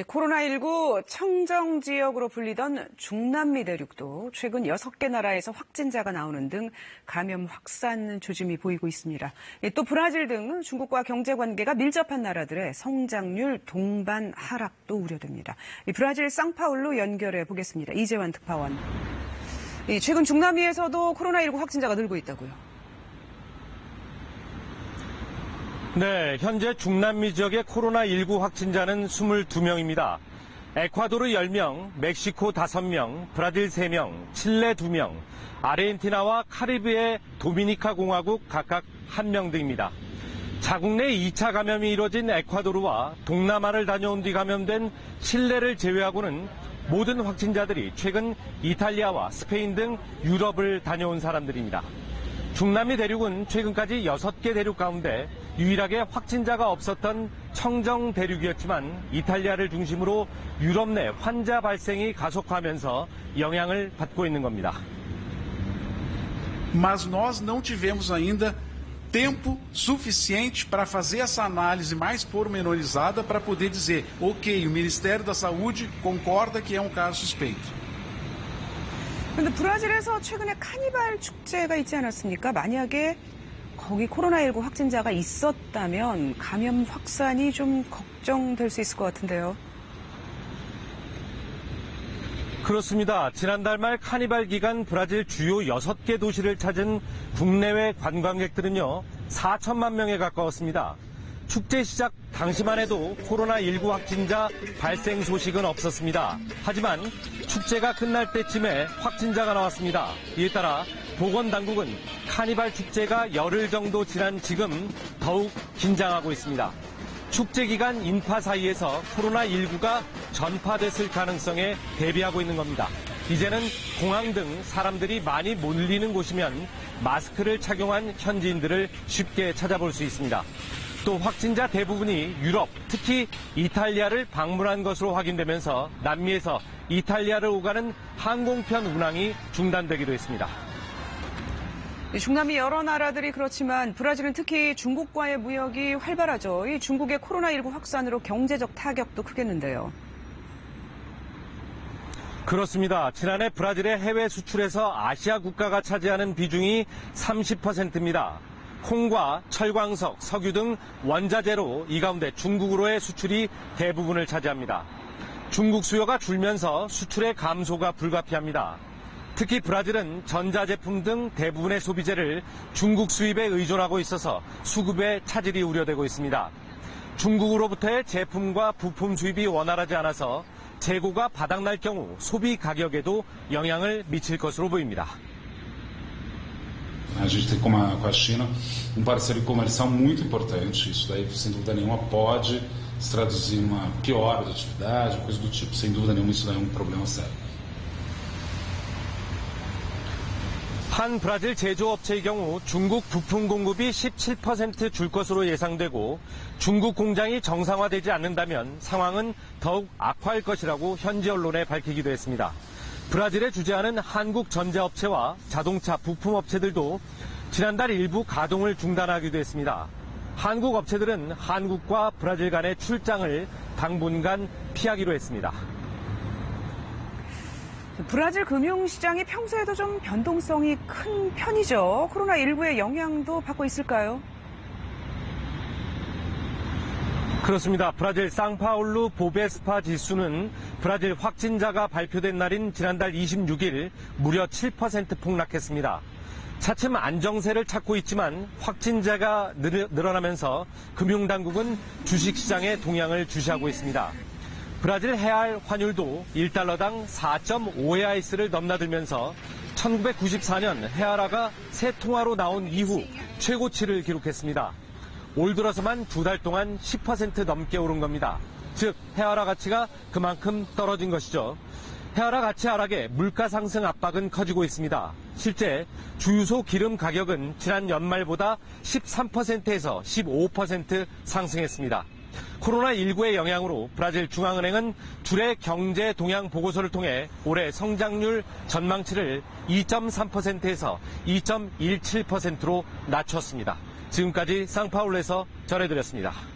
코로나19 청정지역으로 불리던 중남미 대륙도 최근 6개 나라에서 확진자가 나오는 등 감염 확산 조짐이 보이고 있습니다. 또 브라질 등 중국과 경제관계가 밀접한 나라들의 성장률 동반 하락도 우려됩니다. 브라질 상파울루 연결해 보겠습니다. 이재환 특파원. 최근 중남미에서도 코로나19 확진자가 늘고 있다고요. 네, 현재 중남미 지역의 코로나19 확진자는 22명입니다. 에콰도르 10명, 멕시코 5명, 브라질 3명, 칠레 2명, 아르헨티나와 카리브해 도미니카 공화국 각각 1명 등입니다. 자국 내 2차 감염이 이뤄진 에콰도르와 동남아를 다녀온 뒤 감염된 칠레를 제외하고는 모든 확진자들이 최근 이탈리아와 스페인 등 유럽을 다녀온 사람들입니다. 중남미 대륙은 최근까지 6개 대륙 가운데 유일하게 확진자가 없었던 청정 대륙이었지만 이탈리아를 중심으로 유럽 내 환자 발생이 가속화하면서 영향을 받고 있는 겁니다. Mas nós não tivemos ainda tempo suficiente para fazer essa análise mais pormenorizada para poder dizer, ok, o Ministério da Saúde concorda que é um caso suspeito. 그런데 브라질에서 최근에 카니발 축제가 있지 않았습니까? 만약에 거기 코로나19 확진자가 있었다면 감염 확산이 좀 걱정될 수 있을 것 같은데요. 그렇습니다. 지난달 말 카니발 기간 브라질 주요 6개 도시를 찾은 국내외 관광객들은요, 4천만 명에 가까웠습니다. 축제 시작 당시만 해도 코로나19 확진자 발생 소식은 없었습니다. 하지만 축제가 끝날 때쯤에 확진자가 나왔습니다. 이에 따라 보건당국은 카니발 축제가 열흘 정도 지난 지금 더욱 긴장하고 있습니다. 축제 기간 인파 사이에서 코로나19가 전파됐을 가능성에 대비하고 있는 겁니다. 이제는 공항 등 사람들이 많이 몰리는 곳이면 마스크를 착용한 현지인들을 쉽게 찾아볼 수 있습니다. 또 확진자 대부분이 유럽, 특히 이탈리아를 방문한 것으로 확인되면서 남미에서 이탈리아를 오가는 항공편 운항이 중단되기도 했습니다. 중남미 여러 나라들이 그렇지만 브라질은 특히 중국과의 무역이 활발하죠. 이 중국의 코로나19 확산으로 경제적 타격도 크겠는데요. 그렇습니다. 지난해 브라질의 해외 수출에서 아시아 국가가 차지하는 비중이 30%입니다. 콩과 철광석, 석유 등 원자재로 이 가운데 중국으로의 수출이 대부분을 차지합니다. 중국 수요가 줄면서 수출의 감소가 불가피합니다. 특히 브라질은 전자제품 등 대부분의 소비재를 중국 수입에 의존하고 있어서 수급의 차질이 우려되고 있습니다. 중국으로부터의 제품과 부품 수입이 원활하지 않아서 재고가 바닥날 경우 소비 가격에도 영향을 미칠 것으로 보입니다. A gente tem com a China parceiro comercial muito importante. Isso daí, sem dúvida nenhuma, pode se traduzir em uma piora da atividade, coisa do tipo. Sem dúvida nenhuma, isso daí é problema sério. 한 브라질 제조업체의 경우 중국 부품 공급이 17% 줄 것으로 예상되고 중국 공장이 정상화되지 않는다면 상황은 더욱 악화할 것이라고 현지 언론에 밝히기도 했습니다. 브라질에 주재하는 한국 전자업체와 자동차 부품업체들도 지난달 일부 가동을 중단하기도 했습니다. 한국 업체들은 한국과 브라질 간의 출장을 당분간 피하기로 했습니다. 브라질 금융시장이 평소에도 좀 변동성이 큰 편이죠. 코로나19의 영향도 받고 있을까요? 그렇습니다. 브라질 상파울루 보베스파 지수는 브라질 확진자가 발표된 날인 지난달 26일 무려 7% 폭락했습니다. 차츰 안정세를 찾고 있지만 확진자가 늘어나면서 금융당국은 주식시장의 동향을 주시하고 있습니다. 브라질 헤알 환율도 1달러당 4.5에아이스를 넘나들면서 1994년 헤아라가 새 통화로 나온 이후 최고치를 기록했습니다. 올 들어서만 2달 동안 10% 넘게 오른 겁니다. 즉 헤아라 가치가 그만큼 떨어진 것이죠. 헤아라 가치 하락에 물가 상승 압박은 커지고 있습니다. 실제 주유소 기름 가격은 지난 연말보다 13%에서 15% 상승했습니다. 코로나19의 영향으로 브라질 중앙은행은 줄의 경제 동향 보고서를 통해 올해 성장률 전망치를 2.3%에서 2.17%로 낮췄습니다. 지금까지 상파울루에서 전해드렸습니다.